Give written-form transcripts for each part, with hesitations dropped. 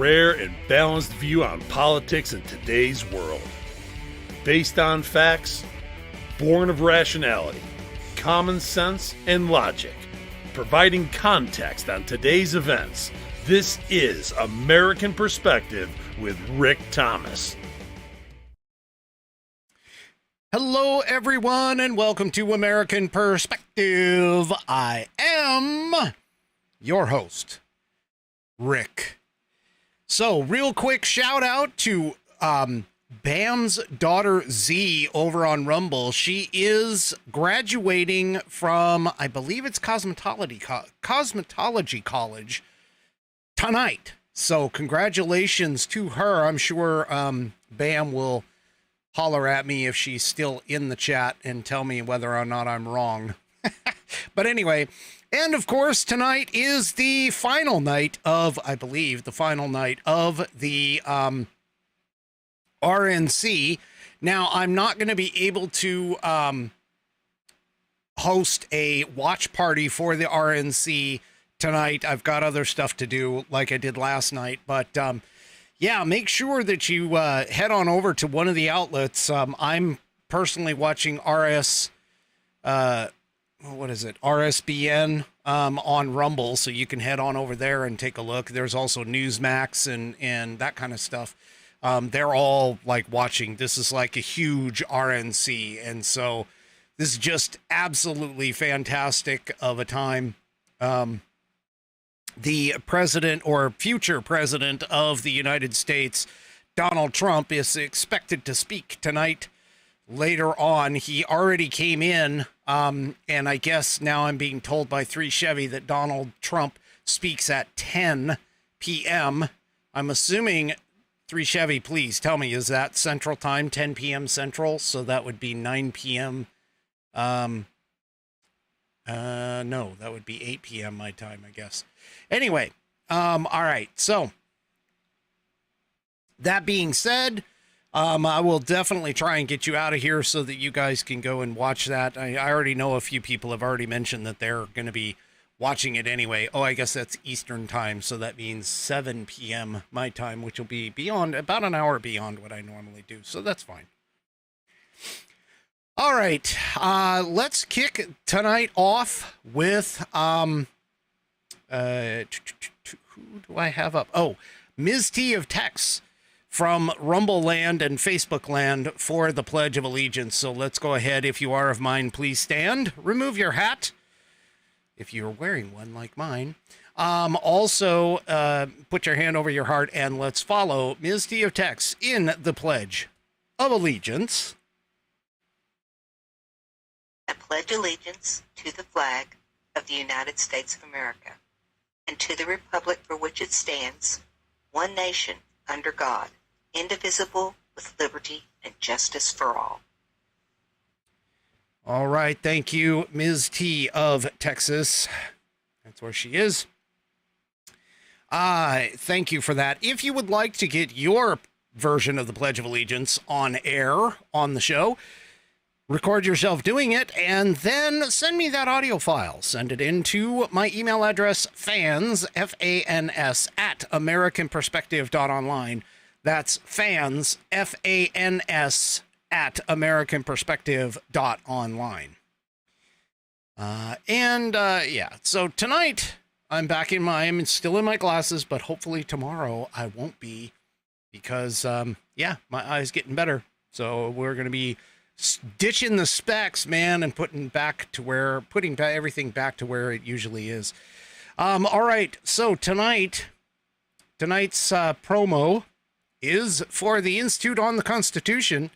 rare and balanced view on politics in today's world. Based on facts, born of rationality, common sense, and logic, providing context on today's events. This is American Perspective with Rick Thomas. Hello, everyone, and welcome to American Perspective. I am your host, Rick. So, real quick shout out to Bam's daughter Z over on Rumble. She is graduating from, I believe it's cosmetology college tonight. So, congratulations to her. I'm sure Bam will holler at me if she's still in the chat and tell me whether or not I'm wrong. But anyway, and of course, tonight is the final night of, I believe, the final night of the RNC. Now, I'm not going to be able to host a watch party for the RNC tonight. I've got other stuff to do like I did last night, but yeah, make sure that you head on over to one of the outlets. I'm personally watching RSBN on Rumble, so you can head on over there and take a look. There's also Newsmax and that kind of stuff. They're all like watching. This is like a huge RNC, and so this is just absolutely fantastic of a time. The president or future president of the United States, Donald Trump, is expected to speak tonight later on. He already came in, and I guess now I'm being told by 3 Chevy that Donald Trump speaks at 10 p.m. I'm assuming, 3 Chevy, please tell me, is that Central Time, 10 p.m. Central? So that would be 9 p.m. No, that would be 8 p.m. my time, I guess. Anyway, all right. So that being said, I will definitely try and get you out of here so that you guys can go and watch that. I already know a few people have already mentioned that they're going to be watching it anyway. Oh, I guess that's Eastern time. So that means 7 p.m. my time, which will be beyond about an hour beyond what I normally do. So that's fine. All right, let's kick tonight off with, who do I have up? Oh, Ms. T of Tex from Rumble Land and Facebook Land for the Pledge of Allegiance. So let's go ahead. If you are of mine, please stand. Remove your hat if you're wearing one like mine. Also, put your hand over your heart and let's follow Ms. T of Tex in the Pledge of Allegiance. I pledge allegiance to the flag of the United States of America and to the republic for which it stands, one nation, under God, indivisible, with liberty and justice for all. All right. Thank you, Ms. T of Texas. That's where she is. Thank you for that. If you would like to get your version of the Pledge of Allegiance on air on the show, record yourself doing it, and then send me that audio file. Send it into my email address, fans, F-A-N-S, at americanperspective.online. That's fans, F-A-N-S, at americanperspective.online. Yeah, so tonight, I'm still in my glasses, but hopefully tomorrow I won't be, because, yeah, my eye's getting better. So we're going to be ditching the specs, man, and putting everything back to where it usually is. All right, so tonight's promo is for the Institute on the Constitution.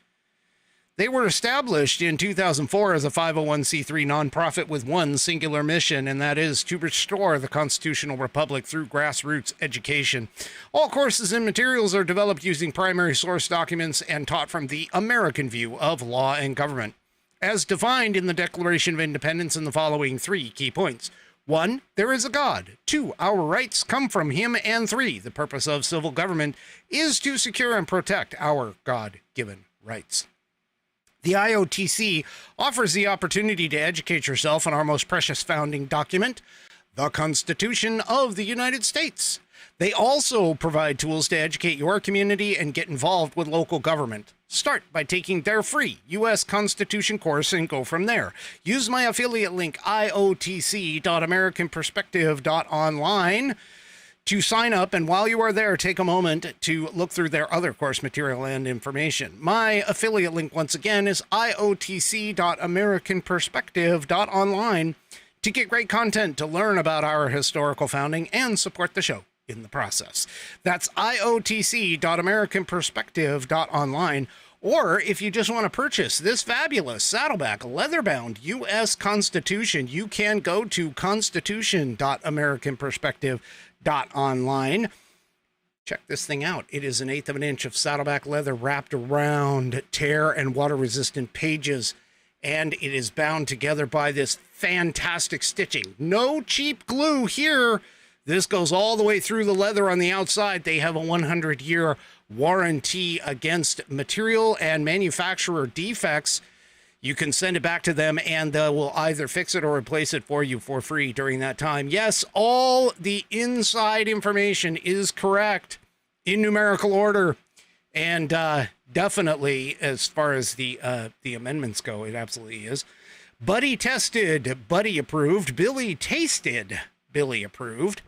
They were established in 2004 as a 501c3 nonprofit with one singular mission, and that is to restore the constitutional republic through grassroots education. All courses and materials are developed using primary source documents and taught from the American view of law and government, as defined in the Declaration of Independence in the following 3 key points. 1, there is a God. 2, our rights come from him. And 3, the purpose of civil government is to secure and protect our God-given rights. The IOTC offers the opportunity to educate yourself on our most precious founding document, the Constitution of the United States. They also provide tools to educate your community and get involved with local government. Start by taking their free U.S. Constitution course and go from there. Use my affiliate link, iotc.americanperspective.online, to sign up, and while you are there, take a moment to look through their other course material and information. My affiliate link, once again, is iotc.americanperspective.online to get great content to learn about our historical founding and support the show in the process. That's iotc.americanperspective.online. Or if you just want to purchase this fabulous Saddleback leather-bound U.S. Constitution, you can go to constitution.americanperspective.online. Check this thing out. It is 1/8 of an inch of Saddleback leather wrapped around tear and water-resistant pages, and it is bound together by this fantastic stitching. No cheap glue here. This goes all the way through the leather on the outside. They have a 100-year warranty against material and manufacturer defects. You can send it back to them and they will either fix it or replace it for you for free during that time. Yes, all the inside information is correct in numerical order. And definitely, as far as the amendments go, it absolutely is. Buddy tested, Buddy approved. Billy tasted, Billy approved.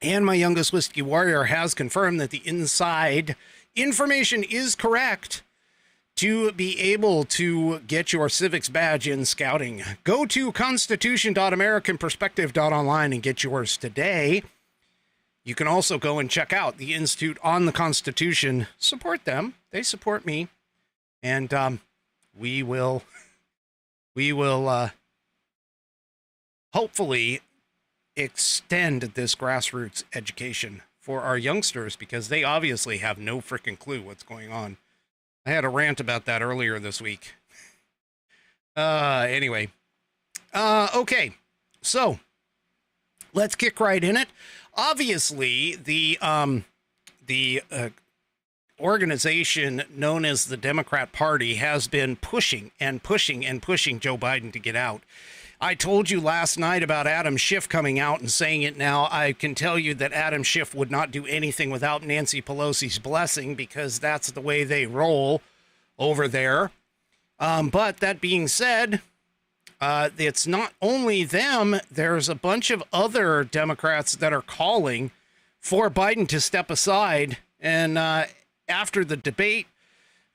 And my youngest whiskey warrior has confirmed that the inside information is correct to be able to get your civics badge in scouting. Go to constitution.americanperspective.online and get yours today. You can also go and check out the Institute on the Constitution. Support them. They support me. And we will hopefully extend this grassroots education for our youngsters, because they obviously have no freaking clue what's going on. I had a rant about that earlier this week. Anyway. Okay. So let's kick right in it. Obviously, the organization known as the Democrat Party has been pushing and pushing and pushing Joe Biden to get out. I told you last night about Adam Schiff coming out and saying it now. I can tell you that Adam Schiff would not do anything without Nancy Pelosi's blessing, because that's the way they roll over there. But that being said, it's not only them. There's a bunch of other Democrats that are calling for Biden to step aside. And after the debate,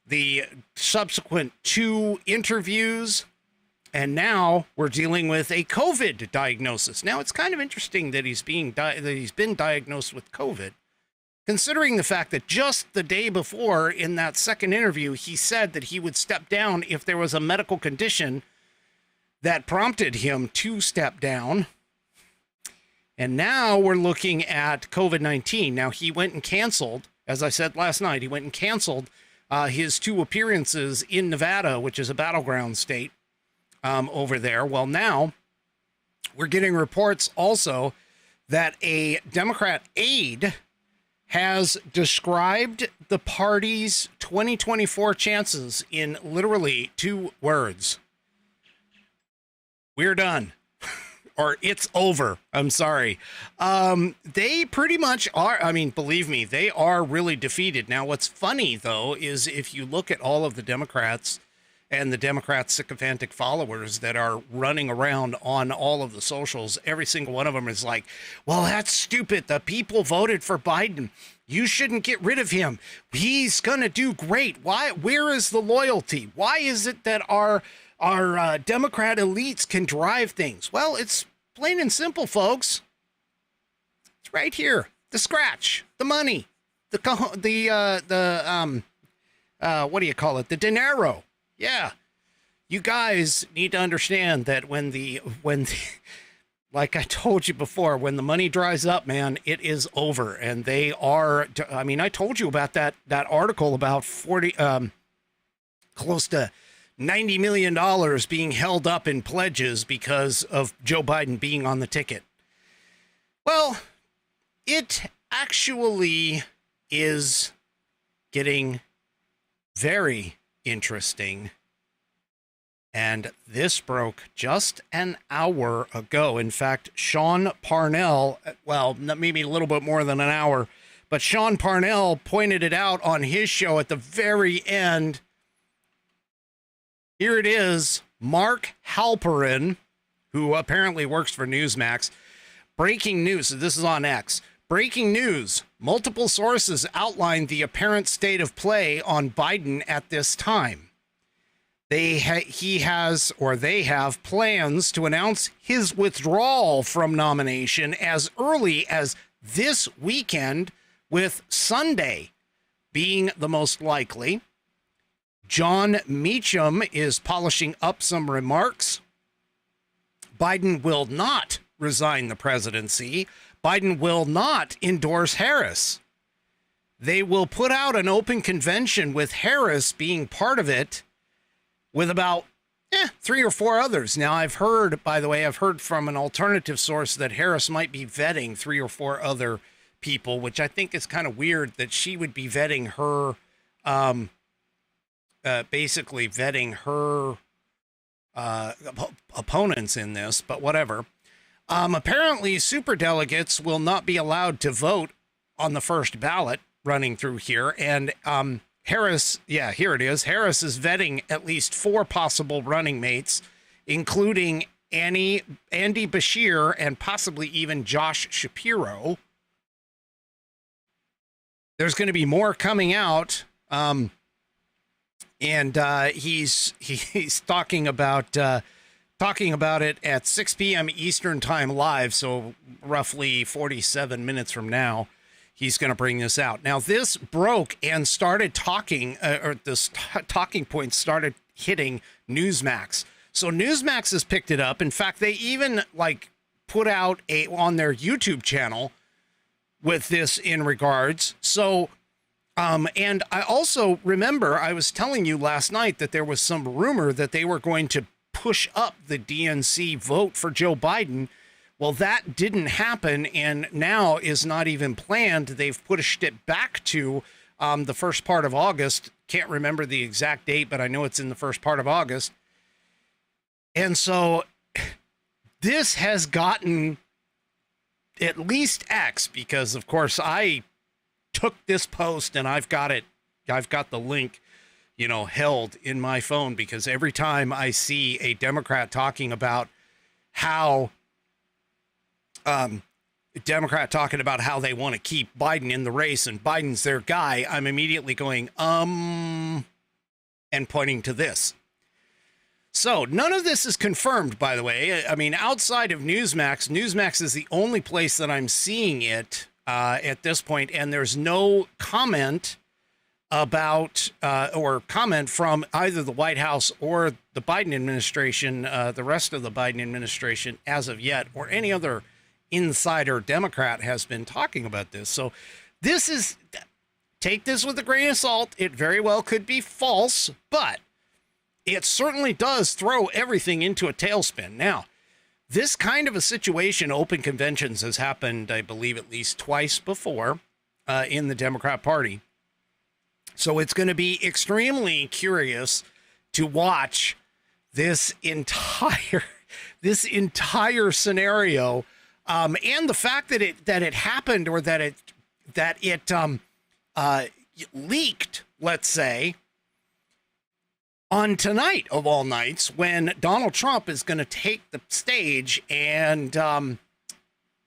the subsequent 2 interviews, and now we're dealing with a COVID diagnosis. Now, it's kind of interesting that he's been diagnosed with COVID, considering the fact that just the day before, in that second interview, he said that he would step down if there was a medical condition that prompted him to step down. And now we're looking at COVID-19. Now, he went and canceled, as I said last night, he went and canceled his 2 appearances in Nevada, which is a battleground state. Over there. Well, now we're getting reports also that a Democrat aide has described the party's 2024 chances in literally 2 words. We're done. Or it's over. I'm sorry. They pretty much are. I mean, believe me, they are really defeated. Now, what's funny, though, is if you look at all of the Democrats and the Democrats' sycophantic followers that are running around on all of the socials, every single one of them is like, well, that's stupid. The people voted for Biden. You shouldn't get rid of him. He's going to do great. Why? Where is the loyalty? Why is it that our Democrat elites can drive things? Well, it's plain and simple, folks. It's right here. The scratch, the money, what do you call it? The dinero. Yeah, you guys need to understand that when like I told you before, when the money dries up, man, it is over. And they are, I mean, I told you about that article about close to $90 million being held up in pledges because of Joe Biden being on the ticket. Well, it actually is getting very interesting And this broke just an hour ago. In fact, Sean Parnell, well, maybe a little bit more than an hour, but Sean Parnell pointed it out on his show at the very end. Here it is. Mark Halperin, who apparently works for Newsmax. Breaking news. So this is on X. Breaking news. Multiple sources outlined the apparent state of play on Biden at this time. They have plans to announce his withdrawal from nomination as early as this weekend, with Sunday being the most likely. John Meacham is polishing up some remarks. Biden will not resign the presidency. Biden will not endorse Harris. They will put out an open convention with Harris being part of it, with about 3 or 4 others. Now, I've heard from an alternative source that Harris might be vetting 3 or 4 other people, which I think is kind of weird that she would be vetting her, basically vetting her opponents in this, but whatever. Apparently, superdelegates will not be allowed to vote on the first ballot running through here, and Harris, here it is. Harris is vetting at least 4 possible running mates, including Andy Bashir and possibly even Josh Shapiro. There's going to be more coming out, and he's talking about it at 6 p.m. Eastern Time live, so roughly 47 minutes from now. He's going to bring this out. Now, this broke and started talking, talking points started hitting Newsmax. So Newsmax has picked it up. In fact, they even put out on their YouTube channel with this in regards. So, and I also remember I was telling you last night that there was some rumor that they were going to push up the DNC vote for Joe Biden. Well, that didn't happen, and now is not even planned. They've pushed it back to the first part of August. Can't remember the exact date, but I know it's in the first part of August. And so this has gotten at least X, because, of course, I took this post and I've got the link, held in my phone, because every time I see a Democrat talking about how they want to keep Biden in the race and Biden's their guy, I'm immediately going, and pointing to this. So none of this is confirmed, by the way. I mean, outside of Newsmax is the only place that I'm seeing it at this point, and there's no comment about or comment from either the White House or the Biden administration, the rest of the Biden administration as of yet, or any other insider Democrat has been talking about this. So this is, take this with a grain of salt. It very well could be false, but it certainly does throw everything into a tailspin. Now, this kind of a situation, open conventions, has happened, I believe, at least twice before in the Democrat Party. So it's going to be extremely curious to watch this entire scenario. And the fact that it happened, or that it leaked, let's say, on tonight of all nights, when Donald Trump is going to take the stage and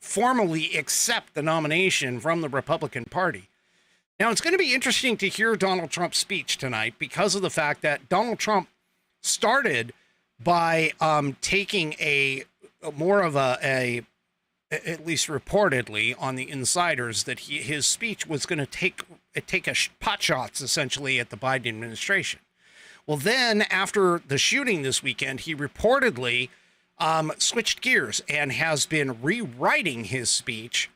formally accept the nomination from the Republican Party. Now, it's going to be interesting to hear Donald Trump's speech tonight, because of the fact that Donald Trump started by taking more of a at least reportedly on the insiders, that his speech was going to take pot shots essentially at the Biden administration. Well, then after the shooting this weekend, he reportedly switched gears and has been rewriting his speech,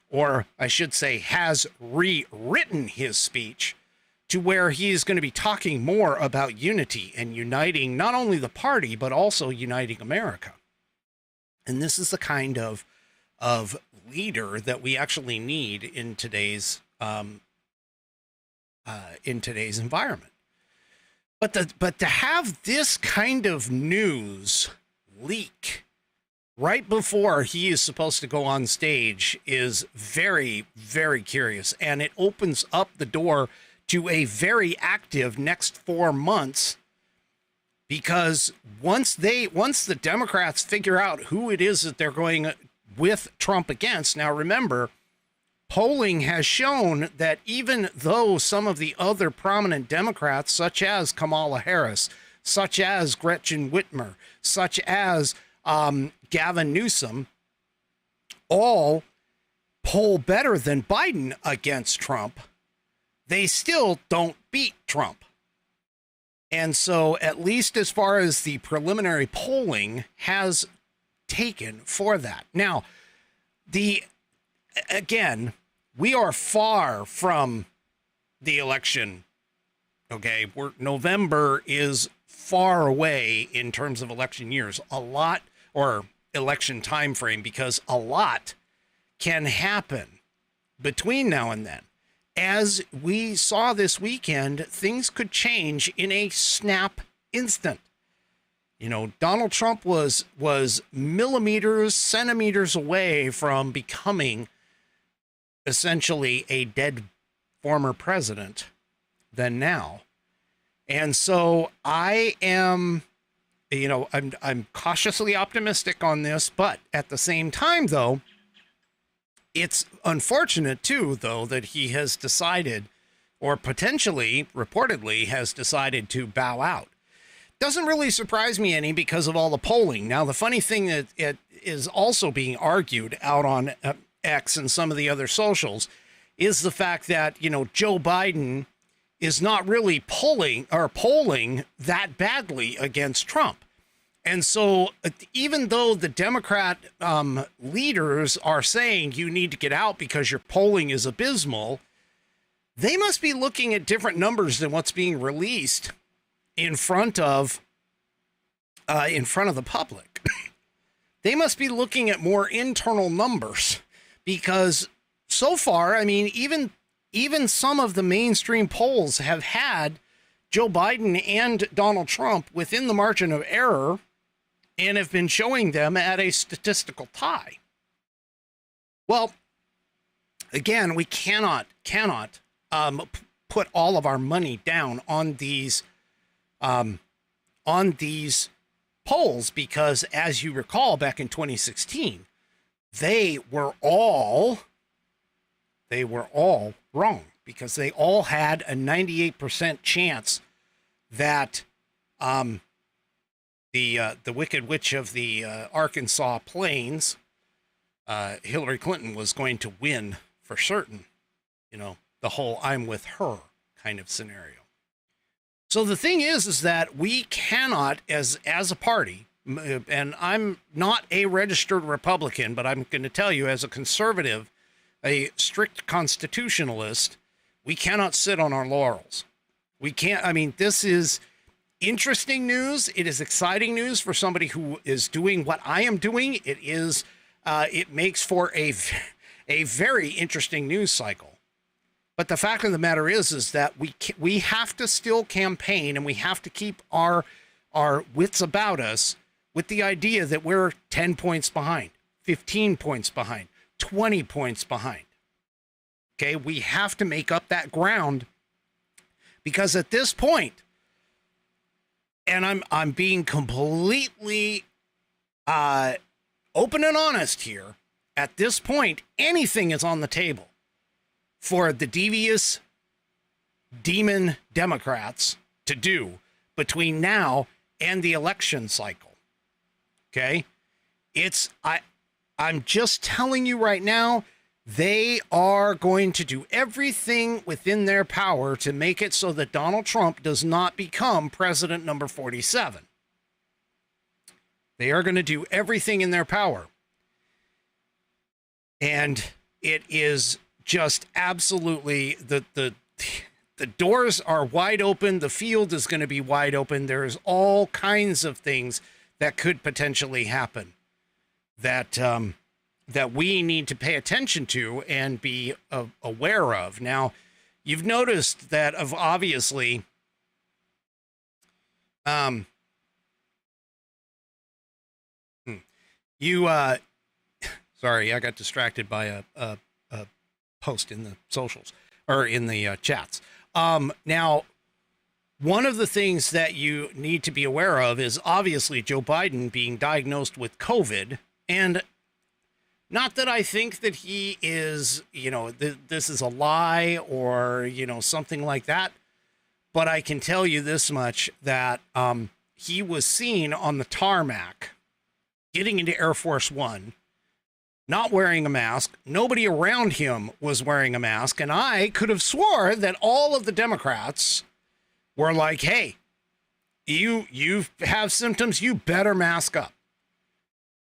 or I should say has rewritten his speech, to where he is going to be talking more about unity and uniting not only the party, but also uniting America. And this is the kind of leader that we actually need in today's environment. But to have this kind of news leak right before he is supposed to go on stage is very, very curious. And it opens up the door to a very active next 4 months, because once the Democrats figure out who it is that they're going with Trump against. Now, remember, polling has shown that even though some of the other prominent Democrats, such as Kamala Harris, such as Gretchen Whitmer, such as Gavin Newsom, all poll better than Biden against Trump, they still don't beat Trump. And so, at least as far as the preliminary polling has taken for that. Now, again, we are far from the election. Okay, November is far away in terms of election years, or election time frame, because a lot can happen between now and then. As we saw this weekend, things could change in a snap instant. You know, Donald Trump was millimeters, centimeters away from becoming essentially a dead former president than now. And so I am, I'm cautiously optimistic on this, but at the same time, though, it's unfortunate, too, though, that he has decided, or potentially, reportedly, has decided to bow out. Doesn't really surprise me any because of all the polling. Now, the funny thing that it is also being argued out on X and some of the other socials is the fact that, Joe Biden is not really polling that badly against Trump. And so even though the Democrat leaders are saying you need to get out because your polling is abysmal, they must be looking at different numbers than what's being released in front of the public. They must be looking at more internal numbers, because so far, I mean, even some of the mainstream polls have had Joe Biden and Donald Trump within the margin of error, and have been showing them at a statistical tie. Well, again, we cannot put all of our money down on these polls, because, as you recall, back in 2016, they were all wrong, because they all had a 98% chance that the Wicked Witch of the Arkansas Plains, Hillary Clinton, was going to win for certain. The whole "I'm with her" kind of scenario. So the thing is that we cannot, as a party, and I'm not a registered Republican, but I'm going to tell you, as a conservative, a strict constitutionalist, we cannot sit on our laurels. We can't. I mean, this is interesting news. It is exciting news for somebody who is doing what I am doing. It is. It makes for a very interesting news cycle. But the fact of the matter is that we have to still campaign, and we have to keep our wits about us with the idea that we're 10 points behind, 15 points behind, 20 points behind. Okay, we have to make up that ground, because at this point, and I'm being completely open and honest here, at this point, anything is on the table for the devious demon Democrats to do between now and the election cycle. Okay? I'm just telling you right now, they are going to do everything within their power to make it so that Donald Trump does not become president number 47. They are going to do everything in their power. And it is just absolutely, the doors are wide open. The field is going to be wide open. There's all kinds of things that could potentially happen that we need to pay attention to and be aware of. Now, you've noticed that obviously Um, you, sorry, I got distracted by a post in the socials or in the chats. Now, one of the things that you need to be aware of is obviously Joe Biden being diagnosed with COVID. And not that I think that he is, this is a lie or, something like that. But I can tell you this much, that he was seen on the tarmac getting into Air Force One, not wearing a mask. Nobody around him was wearing a mask. And I could have swore that all of the Democrats were like, hey, you have symptoms, you better mask up.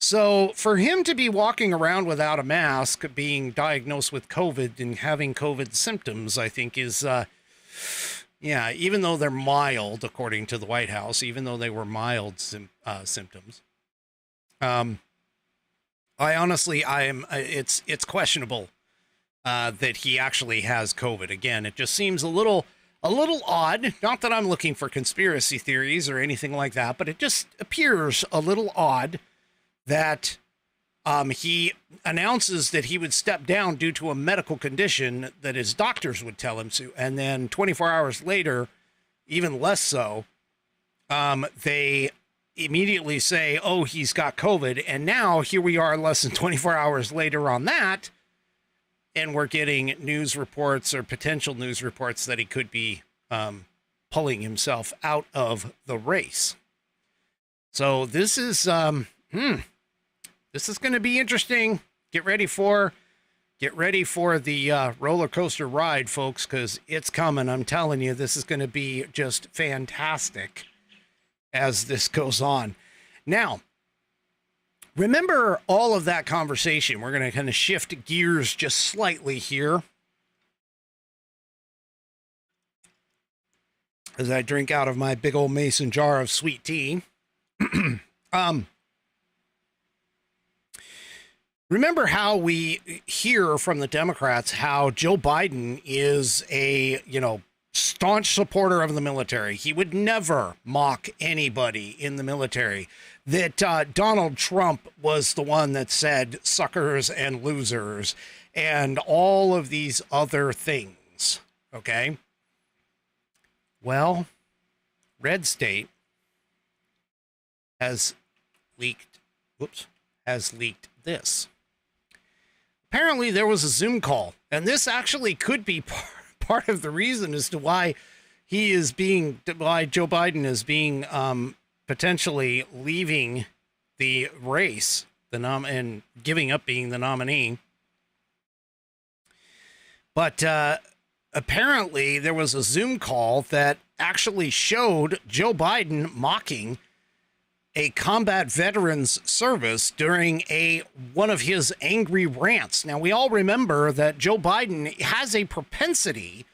So for him to be walking around without a mask, being diagnosed with COVID and having COVID symptoms, I think is, even though they're mild, according to the White House, even though they were mild symptoms, it's questionable that he actually has COVID. Again, it just seems a little odd. Not that I'm looking for conspiracy theories or anything like that, but it just appears a little odd that he announces that he would step down due to a medical condition that his doctors would tell him to. And then 24 hours later, even less so, they immediately say, oh, he's got COVID. And now here we are less than 24 hours later on that. And we're getting news reports or potential news reports that he could be pulling himself out of the race. So this is going to be interesting. Get ready for the roller coaster ride, folks, because it's coming. I'm telling you, this is going to be just fantastic as this goes on. Now, remember all of that conversation. We're going to kind of shift gears just slightly here as I drink out of my big old mason jar of sweet tea. Remember how we hear from the Democrats how Joe Biden is a, staunch supporter of the military. He would never mock anybody in the military. That Donald Trump was the one that said suckers and losers and all of these other things. Okay. Well, Red State has leaked this. Apparently there was a Zoom call, and this actually could be part of the reason as to why why Joe Biden is being potentially leaving the race, and giving up being the nominee. But apparently there was a Zoom call that actually showed Joe Biden mocking a combat veterans service during one of his angry rants. Now, we all remember that Joe Biden has a propensity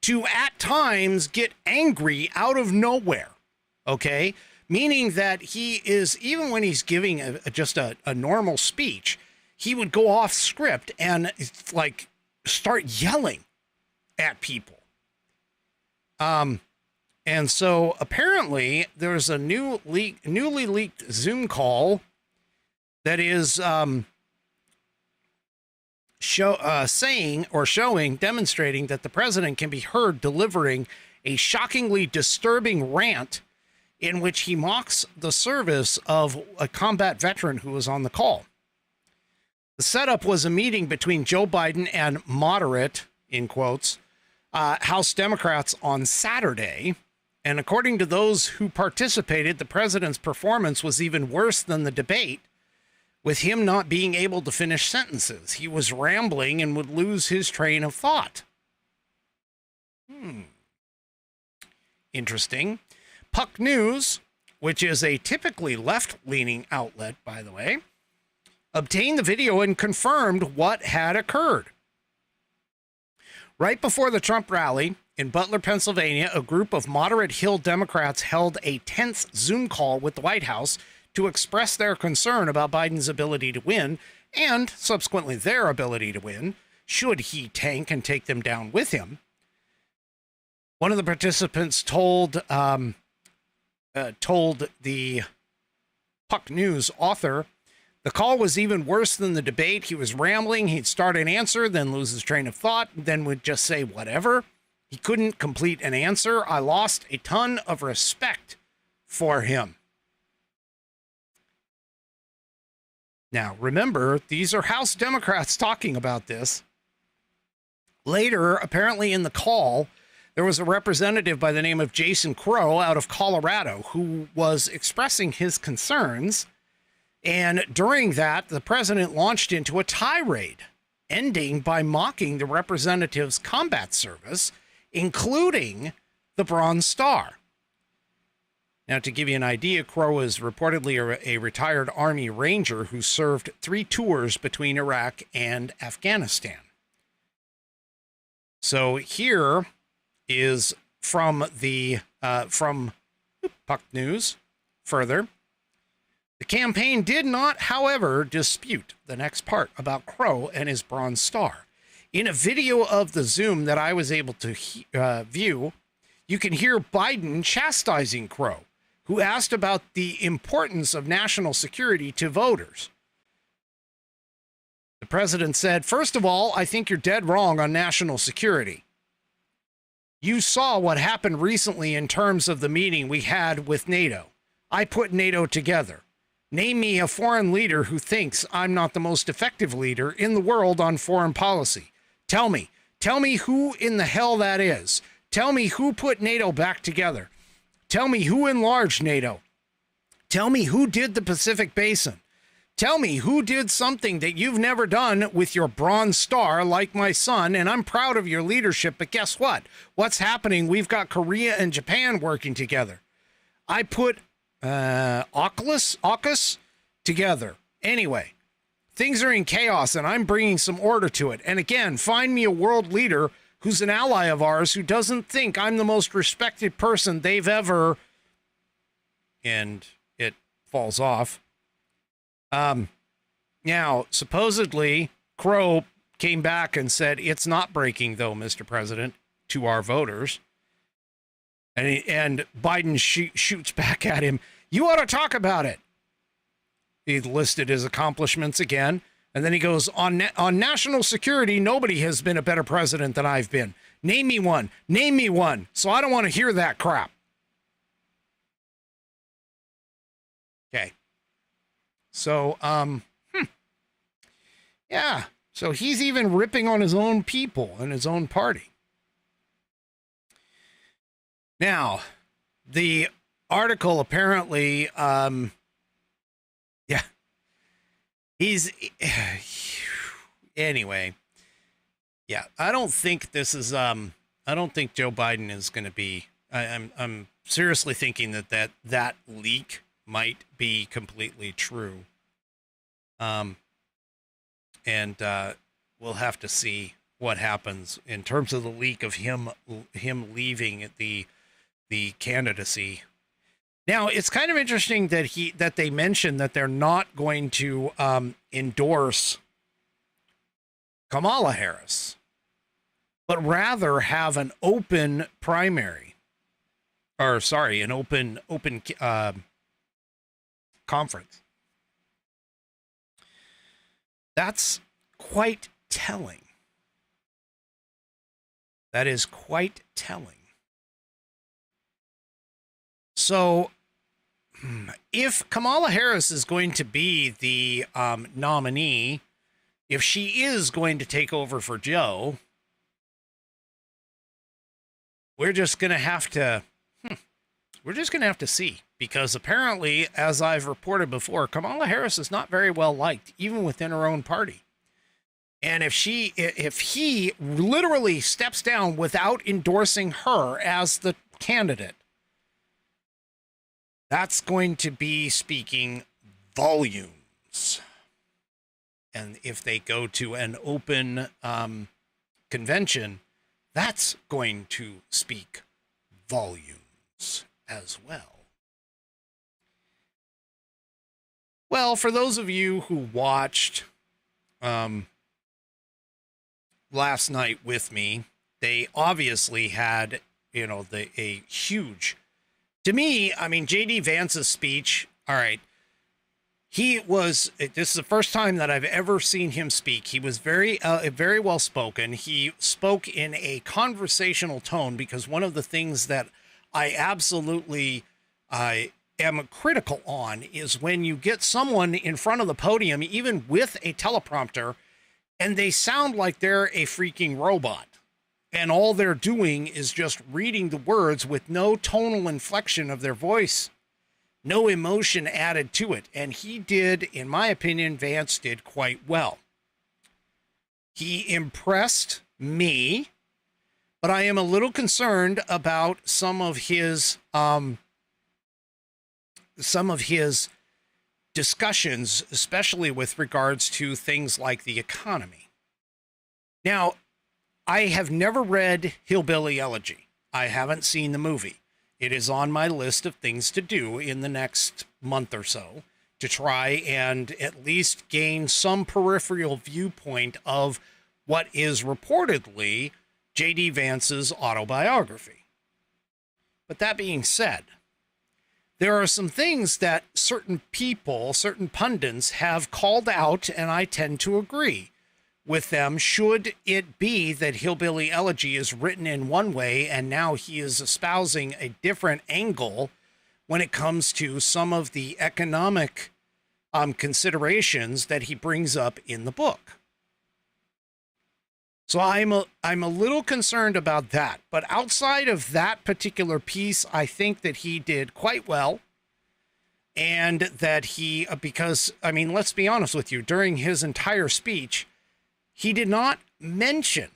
to, at times, get angry out of nowhere, okay? Meaning that he is, even when he's giving just a normal speech, he would go off script and, start yelling at people. And so apparently there's a newly leaked Zoom call that is demonstrating that the president can be heard delivering a shockingly disturbing rant in which he mocks the service of a combat veteran who was on the call. The setup was a meeting between Joe Biden and moderate, in quotes, House Democrats on Saturday. And according to those who participated, the president's performance was even worse than the debate, with him not being able to finish sentences. He was rambling and would lose his train of thought. Interesting. Puck News, which is a typically left-leaning outlet, by the way, obtained the video and confirmed what had occurred. Right before the Trump rally in Butler, Pennsylvania, a group of moderate Hill Democrats held a tense Zoom call with the White House to express their concern about Biden's ability to win and subsequently their ability to win should he tank and take them down with him. One of the participants told told the Puck News author, the call was even worse than the debate. He was rambling. He'd start an answer, then lose his train of thought, then would just say whatever. He couldn't complete an answer. I lost a ton of respect for him. Now, remember, these are House Democrats talking about this. Later, apparently in the call, there was a representative by the name of Jason Crow out of Colorado who was expressing his concerns. And during that, the president launched into a tirade, ending by mocking the representative's combat service, including the Bronze Star. Now, to give you an idea, Crow is reportedly a retired Army Ranger who served 3 tours between Iraq and Afghanistan. So here is from the from Puck News further. The campaign did not, however, dispute the next part about Crow and his Bronze Star. In a video of the Zoom that I was able to view, you can hear Biden chastising Crow, who asked about the importance of national security to voters. The president said, "First of all, I think you're dead wrong on national security. You saw what happened recently in terms of the meeting we had with NATO. I put NATO together. Name me a foreign leader who thinks I'm not the most effective leader in the world on foreign policy. Tell me who in the hell that is. Tell me who put NATO back together. Tell me who enlarged NATO. Tell me who did the Pacific Basin. Tell me who did something that you've never done with your Bronze Star like my son, and I'm proud of your leadership, but guess what? What's happening? We've got Korea and Japan working together. I put AUKUS together. Anyway, things are in chaos and I'm bringing some order to it. And again, find me a world leader who's an ally of ours who doesn't think I'm the most respected person they've ever..." And it falls off. Now, supposedly, Crow came back and said, "It's not breaking, though, Mr. President," to our voters. And Biden shoots back at him. "You ought to talk about it." He listed his accomplishments again. And then he goes, on national security, nobody has been a better president than I've been. Name me one. Name me one. So I don't want to hear that crap. Okay. So, yeah. So he's even ripping on his own people and his own party. Now, the article apparently, yeah, anyway, yeah, I don't think this is, I don't think Joe Biden is going to be, I'm seriously thinking that leak might be completely true. And we'll have to see what happens in terms of the leak of him leaving the candidacy. Now, it's kind of interesting that they mentioned that they're not going to endorse Kamala Harris, but rather have an open primary, or sorry, an open conference. That's quite telling. That is quite telling. So, if Kamala Harris is going to be the nominee, if she is going to take over for Joe, we're just going to have to see, because apparently, as I've reported before, Kamala Harris is not very well liked, even within her own party. And if he literally steps down without endorsing her as the candidate, that's going to be speaking volumes. And if they go to an open convention, that's going to speak volumes as well. Well, for those of you who watched last night with me, they obviously had, a huge To me, I mean, J.D. Vance's speech, all right, this is the first time that I've ever seen him speak. He was very well spoken. He spoke in a conversational tone, because one of the things that I absolutely am critical on is when you get someone in front of the podium, even with a teleprompter, and they sound like they're a freaking robot. And all they're doing is just reading the words with no tonal inflection of their voice, no emotion added to it. And he did, in my opinion, Vance did quite well. He impressed me, but I am a little concerned about some of his discussions, especially with regards to things like the economy. Now, I have never read Hillbilly Elegy. I haven't seen the movie. It is on my list of things to do in the next month or so, to try and at least gain some peripheral viewpoint of what is reportedly J.D. Vance's autobiography. But that being said, there are some things that certain people, certain pundits have called out, and I tend to agree with them. Should it be that Hillbilly Elegy is written in one way and now he is espousing a different angle when it comes to some of the economic considerations that he brings up in the book? So I'm a little concerned about that. But outside of that particular piece, I think that he did quite well. And that because, I mean, let's be honest with you, during his entire speech, he did not mention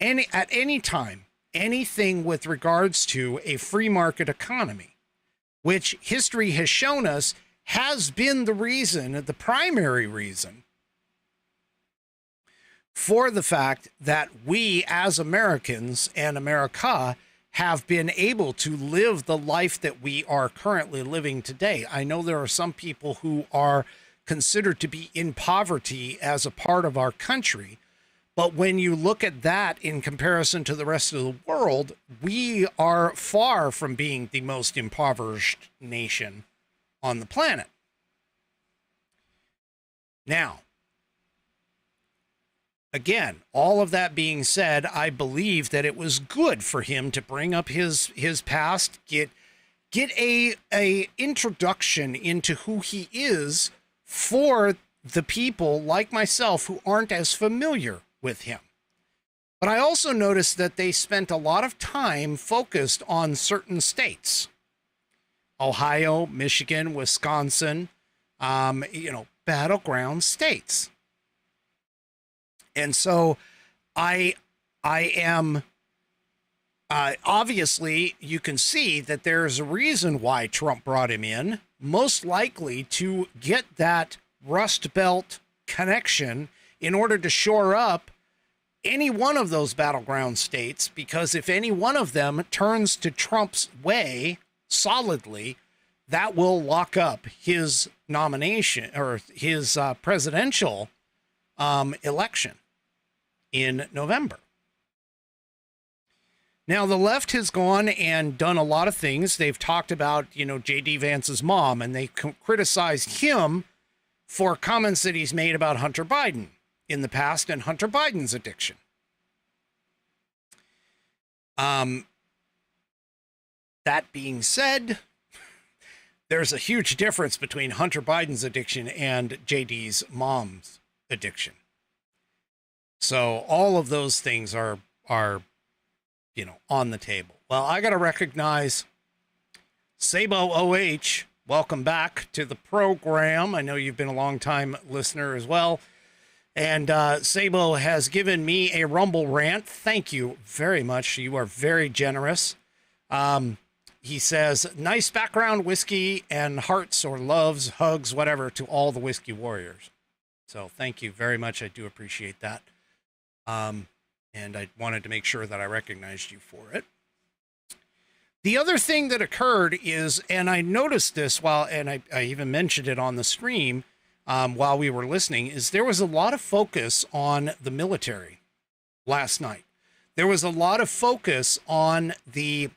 at any time anything with regards to a free market economy, which history has shown us has been the primary reason for the fact that we as Americans and America have been able to live the life that we are currently living today. I know there are some people who are considered to be in poverty as a part of our country, but when you look at that in comparison to the rest of the world, we are far from being the most impoverished nation on the planet. Now, again, all of that being said, I believe that it was good for him to bring up his past, get a introduction into who he is for the people like myself who aren't as familiar with him. But I also noticed that they spent a lot of time focused on certain states: Ohio, Michigan, Wisconsin, battleground states. And so I am, obviously, you can see that there's a reason why Trump brought him in, most likely to get that Rust Belt connection in order to shore up any one of those battleground states, because if any one of them turns to Trump's way solidly, that will lock up his nomination or his presidential election in November. Now, the left has gone and done a lot of things. They've talked about, J.D. Vance's mom, and they criticized him for comments that he's made about Hunter Biden in the past and Hunter Biden's addiction. That being said, there's a huge difference between Hunter Biden's addiction and J.D.'s mom's addiction. So all of those things are on the table. Well, I got to recognize Sabo OH. Welcome back to the program. I know you've been a long time listener as well. And Sabo has given me a Rumble rant. Thank you very much. You are very generous. He says, nice background whiskey and hearts or loves, hugs, whatever, to all the whiskey warriors. So thank you very much. I do appreciate that. And I wanted to make sure that I recognized you for it. The other thing that occurred is, and I noticed this I even mentioned it on the stream while we were listening, is there was a lot of focus on the military last night. There was a lot of focus on the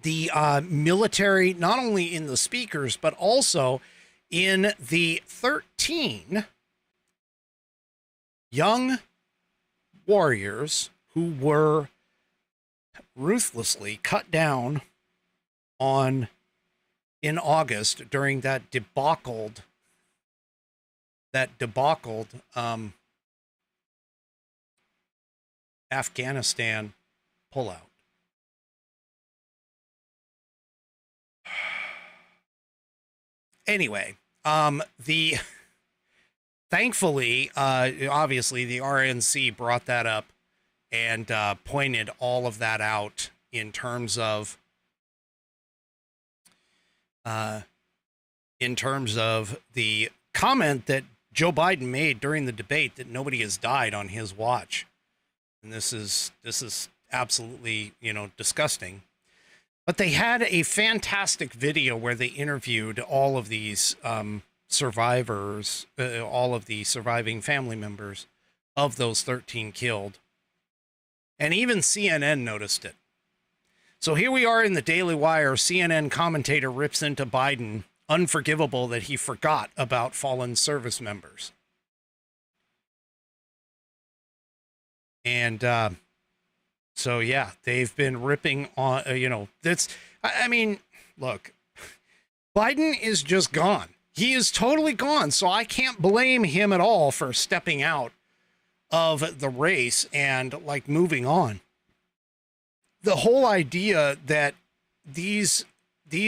the military, not only in the speakers, but also in the 13 young warriors who were ruthlessly cut down in August during that debauched Afghanistan pullout. Anyway, thankfully, obviously the RNC brought that up and pointed all of that out in terms of the comment that Joe Biden made during the debate that nobody has died on his watch. And this is absolutely, disgusting. But they had a fantastic video where they interviewed all of these survivors, all of the surviving family members of those 13 killed. And even CNN noticed it. So here we are in the Daily Wire. CNN commentator rips into Biden, unforgivable that he forgot about fallen service members. And so, yeah, they've been ripping on, look, Biden is just gone. He is totally gone. So I can't blame him at all for stepping out of the race and moving on. The whole idea that these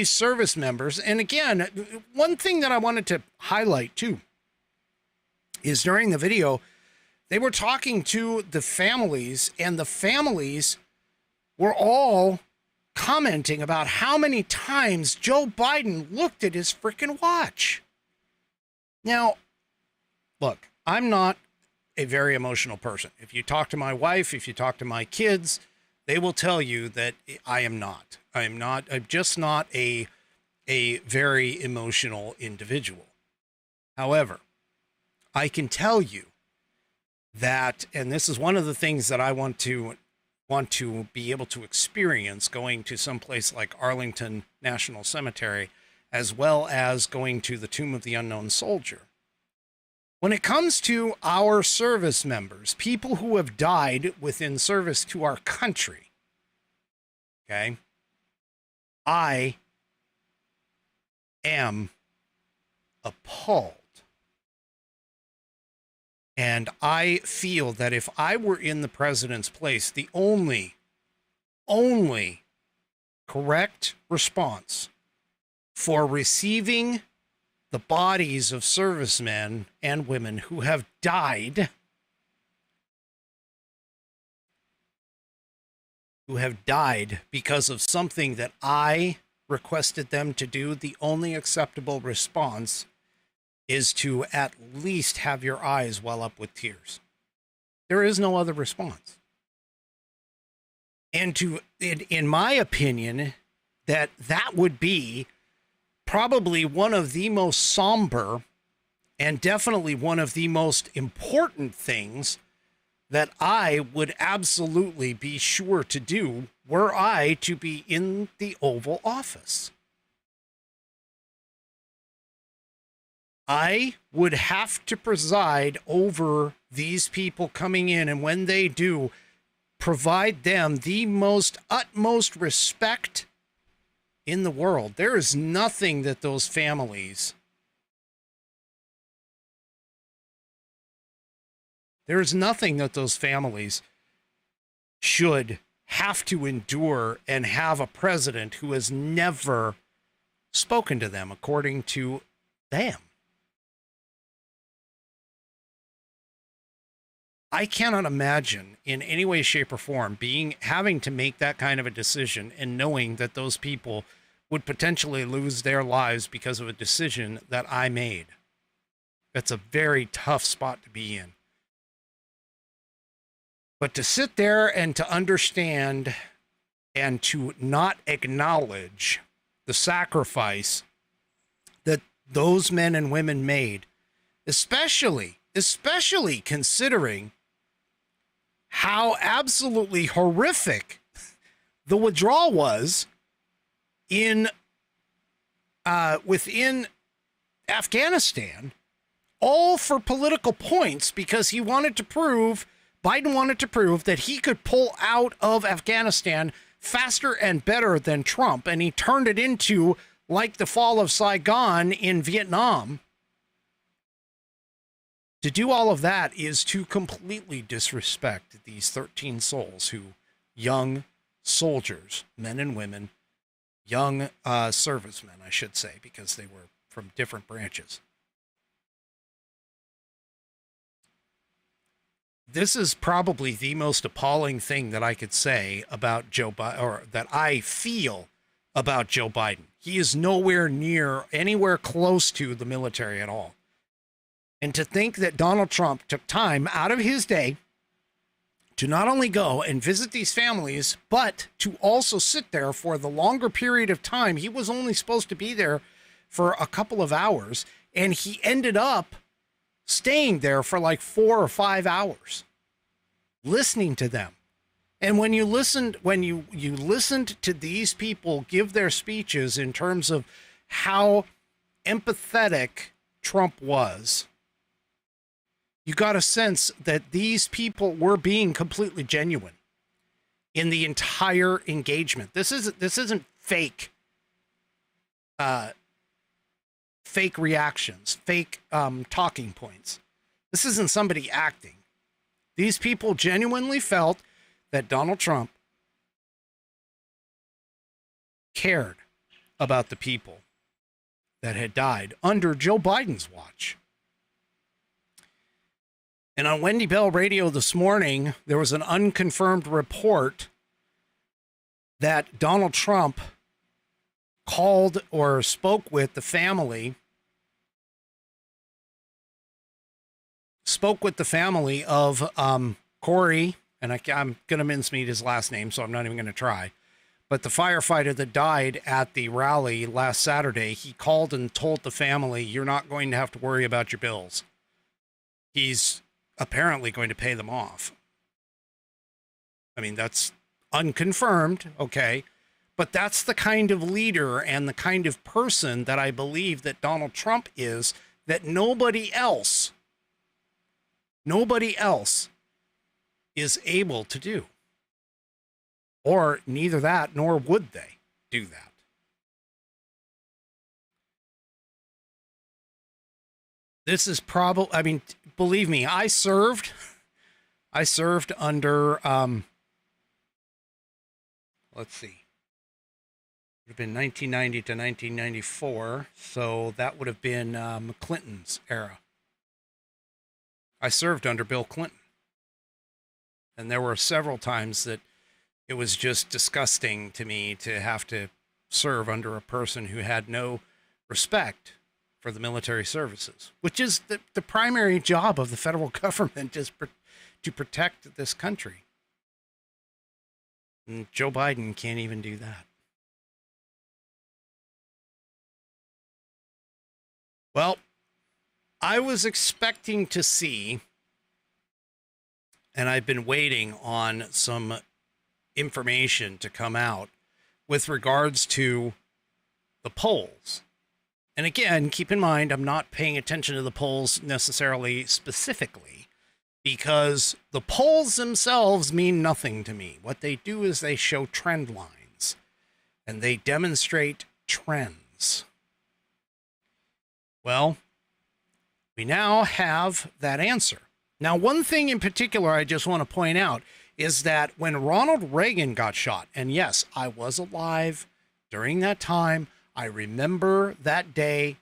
service members, and again, one thing that I wanted to highlight too, is during the video, they were talking to the families, and the families were all commenting about how many times Joe Biden looked at his freaking watch. Now, look, I'm not a very emotional person. If you talk to my wife, if you talk to my kids, they will tell you that I am not. I'm just not a very emotional individual. However, I can tell you that, and this is one of the things that I want to be able to experience going to some place like Arlington National Cemetery, as well as going to the Tomb of the Unknown Soldier. When it comes to our service members, people who have died within service to our country, okay, I am appalled. And I feel that if I were in the president's place, the only correct response for receiving the bodies of servicemen and women who have died, because of something that I requested them to do, the only acceptable response is to at least have your eyes well up with tears. There is no other response. And in my opinion, that would be probably one of the most somber and definitely one of the most important things that I would absolutely be sure to do were I to be in the Oval Office. I would have to preside over these people coming in, and when they do, provide them the utmost respect in the world. There is nothing that those families, should have to endure and have a president who has never spoken to them according to them. I cannot imagine in any way, shape, or form having to make that kind of a decision and knowing that those people would potentially lose their lives because of a decision that I made. That's a very tough spot to be in. But to sit there and to understand and to not acknowledge the sacrifice that those men and women made, especially considering how absolutely horrific the withdrawal was in within Afghanistan, all for political points, because Biden wanted to prove that he could pull out of Afghanistan faster and better than Trump. And he turned it into like the fall of Saigon in Vietnam. To do all of that is to completely disrespect these 13 souls young soldiers, men and women, young servicemen, I should say, because they were from different branches. This is probably the most appalling thing that I could say about Joe Biden, or that I feel about Joe Biden. He is nowhere near, anywhere close to the military at all. And to think that Donald Trump took time out of his day to not only go and visit these families, but to also sit there for the longer period of time. He was only supposed to be there for a couple of hours, and he ended up staying there for like 4 or 5 hours, listening to them. And when you listened to these people give their speeches in terms of how empathetic Trump was, you got a sense that these people were being completely genuine in the entire engagement. This isn't fake reactions, fake talking points. This isn't somebody acting. These people genuinely felt that Donald Trump cared about the people that had died under Joe Biden's watch. And on Wendy Bell Radio this morning, there was an unconfirmed report that Donald Trump called or spoke with the family of Corey, and I'm going to mincemeat his last name, so I'm not even going to try. But the firefighter that died at the rally last Saturday, he called and told the family, "You're not going to have to worry about your bills." He's apparently going to pay them off. I mean, that's unconfirmed, okay? But that's the kind of leader and the kind of person that I believe that Donald Trump is, that nobody else is able to do. Or neither that, nor would they do that. This is probably, I mean, believe me, I served under, let's see, it would have been 1990 to 1994. So that would have been Clinton's era. I served under Bill Clinton. And there were several times that it was just disgusting to me to have to serve under a person who had no respect for the military services, which is the primary job of the federal government, is to protect this country. And Joe Biden can't even do that. Well, I was expecting to see, and I've been waiting on some information to come out with regards to the polls. And again, keep in mind, I'm not paying attention to the polls necessarily specifically, because the polls themselves mean nothing to me. What they do is they show trend lines and they demonstrate trends. Well, we now have that answer. Now, one thing in particular I just want to point out is that when Ronald Reagan got shot, and yes, I was alive during that time, I remember that day.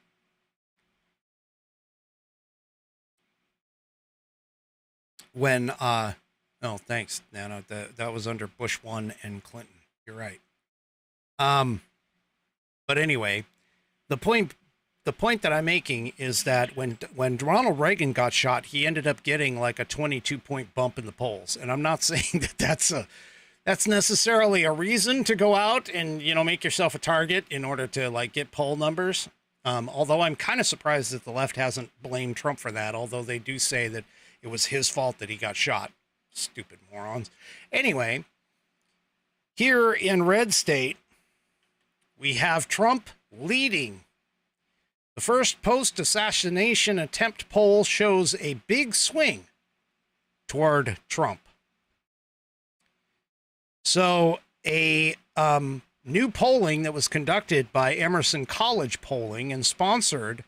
When, oh, thanks, Nana. That was under Bush 1 and Clinton. You're right. But anyway, the point that I'm making is that when Ronald Reagan got shot, he ended up getting like a 22-point bump in the polls. And I'm not saying that that's necessarily a reason to go out and, make yourself a target in order to like get poll numbers. Although I'm kind of surprised that the left hasn't blamed Trump for that, although they do say that it was his fault that he got shot. Stupid morons. Anyway, here in red state, we have Trump leading. The first post-assassination attempt poll shows a big swing toward Trump. So a new polling that was conducted by Emerson College Polling and sponsored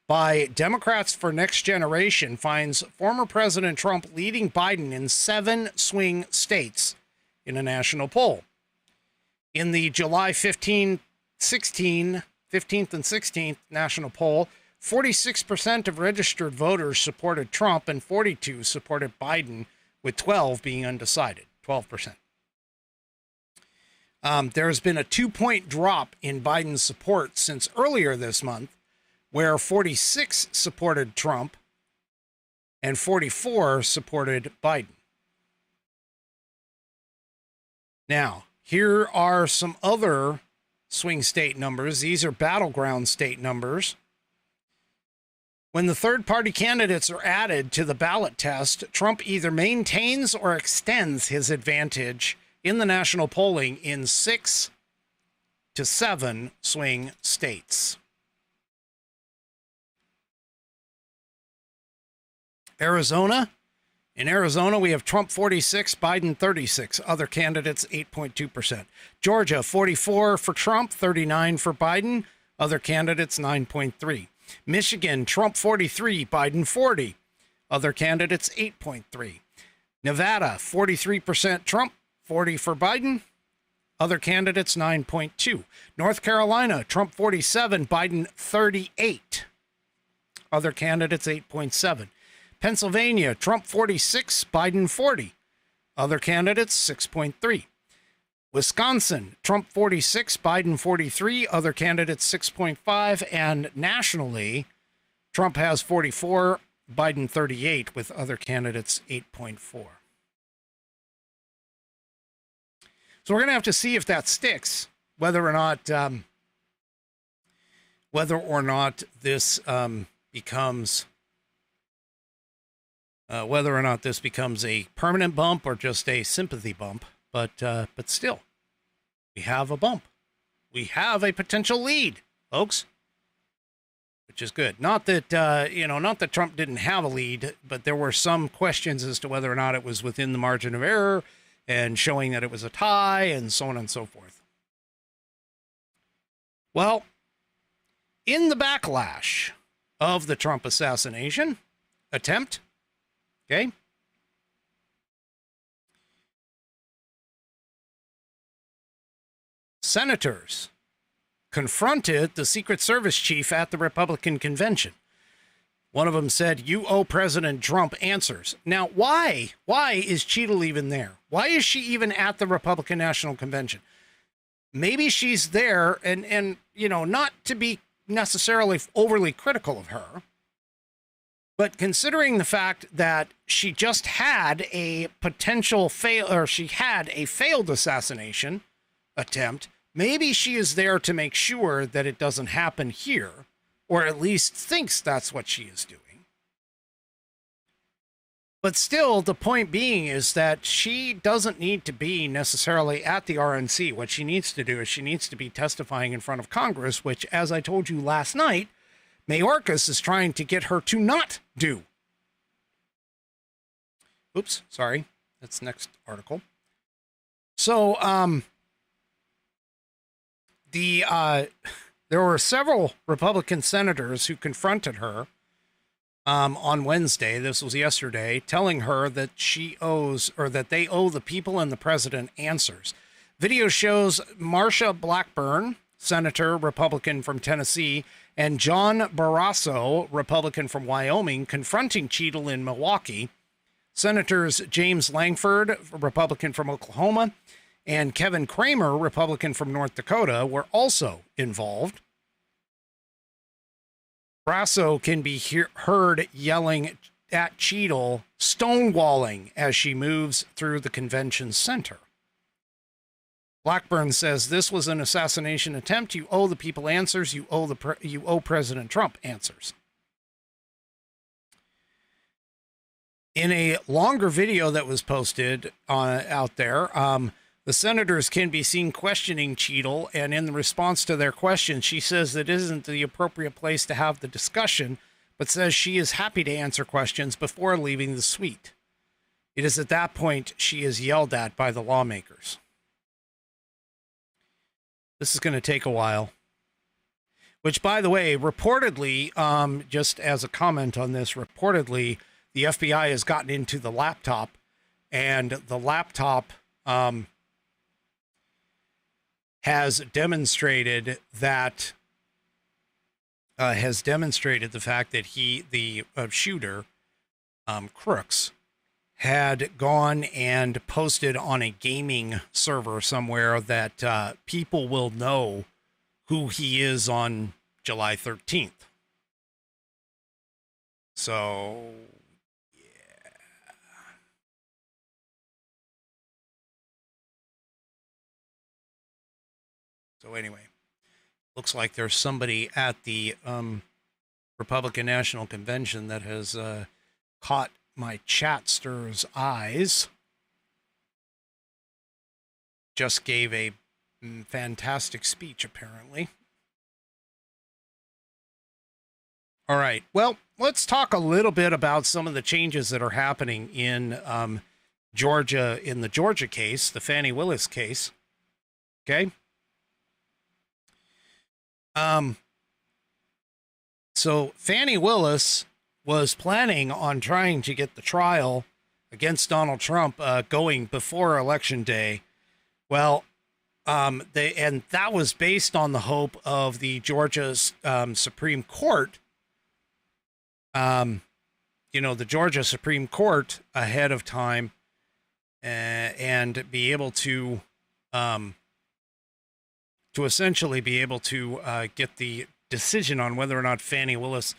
by Democrats for Next Generation finds former President Trump leading Biden in 7 swing states in a national poll. In the July 15th and 16th national poll, 46% of registered voters supported Trump and 42% supported Biden, with 12 being undecided, 12%. There has been a 2-point drop in Biden's support since earlier this month, where 46 supported Trump and 44 supported Biden. Now, here are some other swing state numbers. These are battleground state numbers. When the third-party candidates are added to the ballot test, Trump either maintains or extends his advantage in the national polling in 6 to 7 swing states. Arizona. In Arizona, we have Trump 46, Biden 36, other candidates 8.2%. Georgia 44 for Trump, 39 for Biden, other candidates 9.3. Michigan, Trump 43, Biden 40, other candidates 8.3. Nevada 43% Trump, 40 for Biden, other candidates 9.2. North Carolina, Trump 47, Biden 38, other candidates 8.7. Pennsylvania, Trump 46, Biden 40. Other candidates, 6.3. Wisconsin, Trump 46, Biden 43. Other candidates, 6.5. And nationally, Trump has 44, Biden 38, with other candidates, 8.4. So we're going to have to see if that sticks, whether or not this becomes... whether or not this becomes a permanent bump or just a sympathy bump, but still, we have a bump. We have a potential lead, folks, which is good. Not that not that Trump didn't have a lead, but there were some questions as to whether or not it was within the margin of error and showing that it was a tie and so on and so forth. Well, in the backlash of the Trump assassination attempt, okay, senators confronted the Secret Service chief at the Republican convention. One of them said, "You owe President Trump answers." Now, why is Cheadle even there? Why is she even at the Republican National Convention? Maybe she's there and not to be necessarily overly critical of her, but considering the fact that she just had a potential she had a failed assassination attempt, maybe she is there to make sure that it doesn't happen here, or at least thinks that's what she is doing. But still, the point being is that she doesn't need to be necessarily at the RNC. What she needs to do is she needs to be testifying in front of Congress, which, as I told you last night, Mayorkas is trying to get her to not do. Oops, sorry. That's the next article. So, there were several Republican senators who confronted her on Wednesday, this was yesterday, telling her that she owes, or that they owe the people and the president answers. Video shows Marsha Blackburn, Senator, Republican from Tennessee, and John Barrasso, Republican from Wyoming, confronting Cheadle in Milwaukee. Senators James Langford, Republican from Oklahoma, and Kevin Cramer, Republican from North Dakota, were also involved. Barrasso can be heard yelling at Cheadle, stonewalling, as she moves through the convention center. Blackburn says, "This was an assassination attempt. You owe the people answers. You owe President Trump answers." In a longer video that was posted out there, The senators can be seen questioning Cheadle, and in response to their questions, she says that it isn't the appropriate place to have the discussion, but says she is happy to answer questions before leaving the suite. It is at that point she is yelled at by the lawmakers. This is going to take a while. Which, by the way, reportedly, just as a comment on this, reportedly, the FBI has gotten into the laptop, and the laptop has demonstrated that the fact that the shooter, Crooks, had gone and posted on a gaming server somewhere that people will know who he is on July 13th. So, yeah. So anyway, looks like there's somebody at the Republican National Convention that has caught my chatster's eyes. Just gave a fantastic speech, apparently. All right. Well, let's talk a little bit about some of the changes that are happening in Georgia, in the Georgia case, the Fani Willis case. Okay. So Fani Willis was planning on trying to get the trial against Donald Trump going before Election Day. Well, that was based on the hope of the Georgia's Supreme Court. The Georgia Supreme Court ahead of time and be able to essentially be able to get the decision on whether or not Fani Willis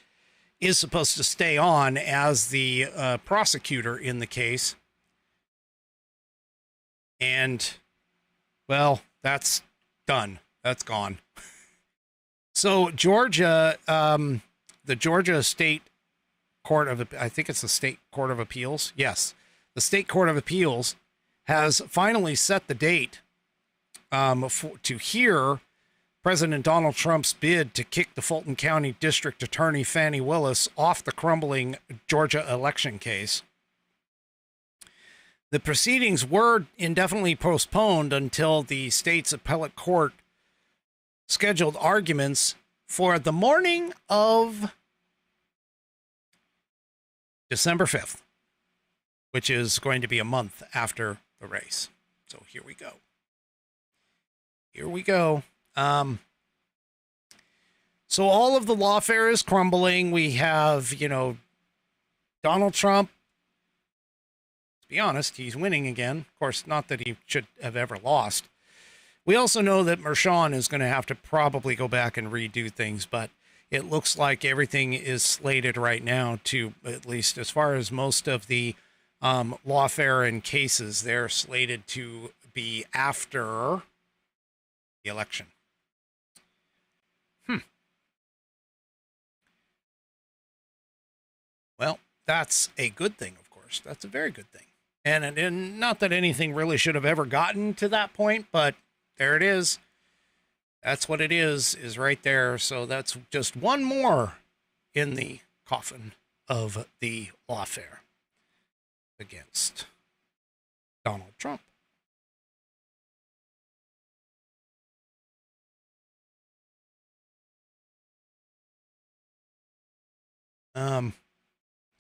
is supposed to stay on as the prosecutor in the case. And, well, that's done. That's gone. So Georgia, the Georgia State Court of, I think it's the State Court of Appeals. Yes. The State Court of Appeals has finally set the date to hear President Donald Trump's bid to kick the Fulton County District Attorney Fani Willis off the crumbling Georgia election case. The proceedings were indefinitely postponed until the state's appellate court scheduled arguments for the morning of December 5th, which is going to be a month after the race. So here we go. Here we go. So all of the lawfare is crumbling. We have, Donald Trump. To be honest, he's winning again. Of course, not that he should have ever lost. We also know that Mershon is going to have to probably go back and redo things, but it looks like everything is slated right now to, at least as far as most of the lawfare and cases, they're slated to be after the election. Well, that's a good thing, of course. That's a very good thing. And not that anything really should have ever gotten to that point, but there it is. That's what it is right there. So that's just one more in the coffin of the lawfare against Donald Trump.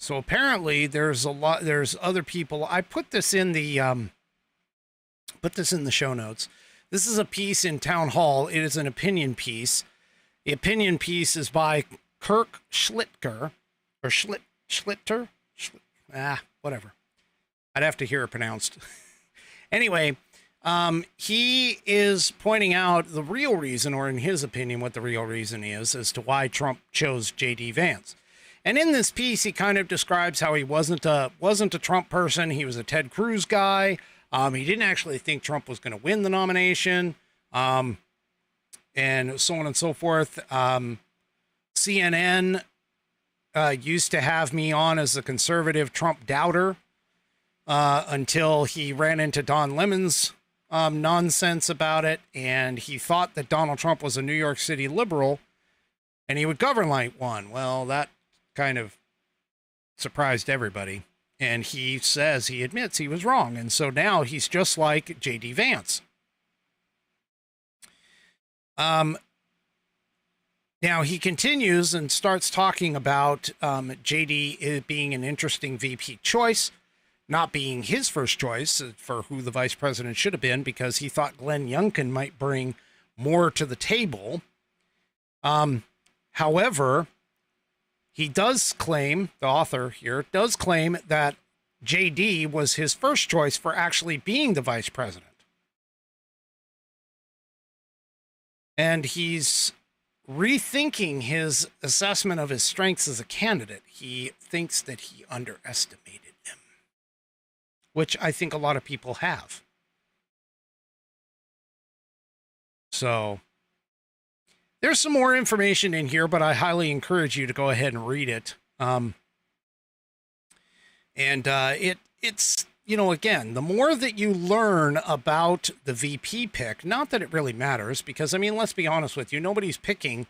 So apparently there's other people. I put this in the show notes. This is a piece in Town Hall. It is an opinion piece. The opinion piece is by Kirk Schlitter, or Schlitter, whatever. I'd have to hear it pronounced. Anyway, he is pointing out the real reason, or in his opinion, what the real reason is as to why Trump chose J.D. Vance. And in this piece, he kind of describes how he wasn't a Trump person. He was a Ted Cruz guy. He didn't actually think Trump was going to win the nomination, and so on and so forth. CNN used to have me on as a conservative Trump doubter until he ran into Don Lemon's nonsense about it, and he thought that Donald Trump was a New York City liberal and he would govern like one. Well, that kind of surprised everybody. And he admits he was wrong. And so now he's just like J.D. Vance. Now he continues and starts talking about J.D. being an interesting VP choice, not being his first choice for who the vice president should have been, because he thought Glenn Youngkin might bring more to the table. However, he does claim, the author here does claim, that J.D. was his first choice for actually being the vice president. And he's rethinking his assessment of his strengths as a candidate. He thinks that he underestimated them, which I think a lot of people have. So there's some more information in here, but I highly encourage you to go ahead and read it. It's, you know, again, the more that you learn about the VP pick, not that it really matters, because, I mean, let's be honest with you, nobody's picking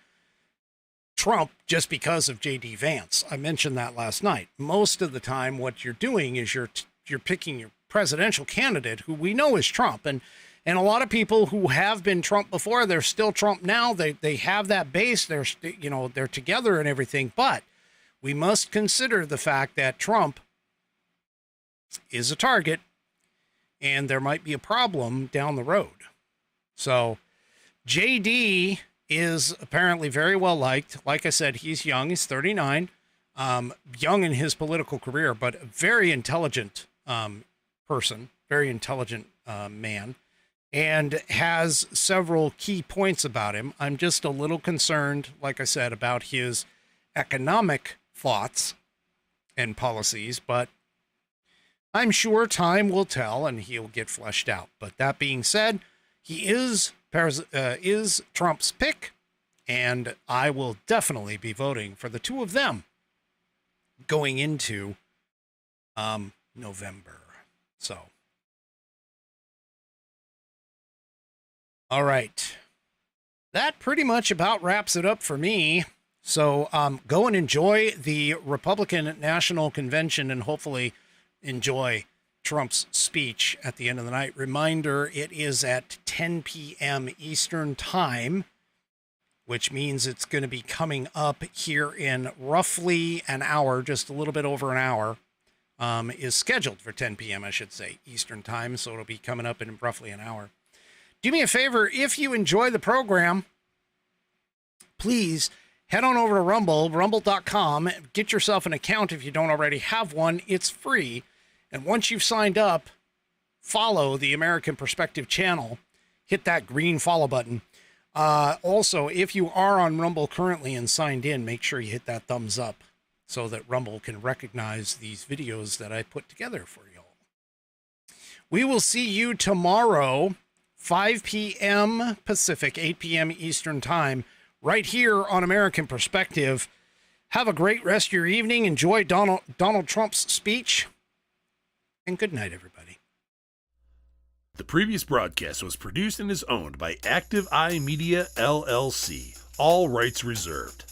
Trump just because of J.D. Vance. I mentioned that last night. Most of the time, what you're doing is you're picking your presidential candidate, who we know is Trump. And a lot of people who have been Trump before, they're still Trump now. They have that base. They're together and everything. But we must consider the fact that Trump is a target, and there might be a problem down the road. So JD is apparently very well liked. Like I said, he's young. He's 39, young in his political career, but a very intelligent person, very intelligent man, and has several key points about him. I'm just a little concerned, like I said, about his economic thoughts and policies, but I'm sure time will tell and he'll get fleshed out. But that being said, he is Trump's pick, and I will definitely be voting for the two of them going into November. So, all right. That pretty much about wraps it up for me. So go and enjoy the Republican National Convention and hopefully enjoy Trump's speech at the end of the night. Reminder, it is at 10 p.m. Eastern Time, which means it's going to be coming up here in roughly an hour, just a little bit over an hour, is scheduled for 10 p.m., I should say, Eastern Time, so it'll be coming up in roughly an hour. Do me a favor, if you enjoy the program, please head on over to rumble.com, get yourself an account if you don't already have one. It's free. And once you've signed up, follow the American Perspective channel. Hit that green follow button. Also, if you are on Rumble currently and signed in, make sure you hit that thumbs up so that Rumble can recognize these videos that I put together for y'all. We will see you tomorrow, 5 p.m. Pacific, 8 p.m. Eastern Time, right here on American Perspective. Have a great rest of your evening. Enjoy Donald Trump's speech. And good night, everybody. The previous broadcast was produced and is owned by Active Eye Media LLC. All rights reserved.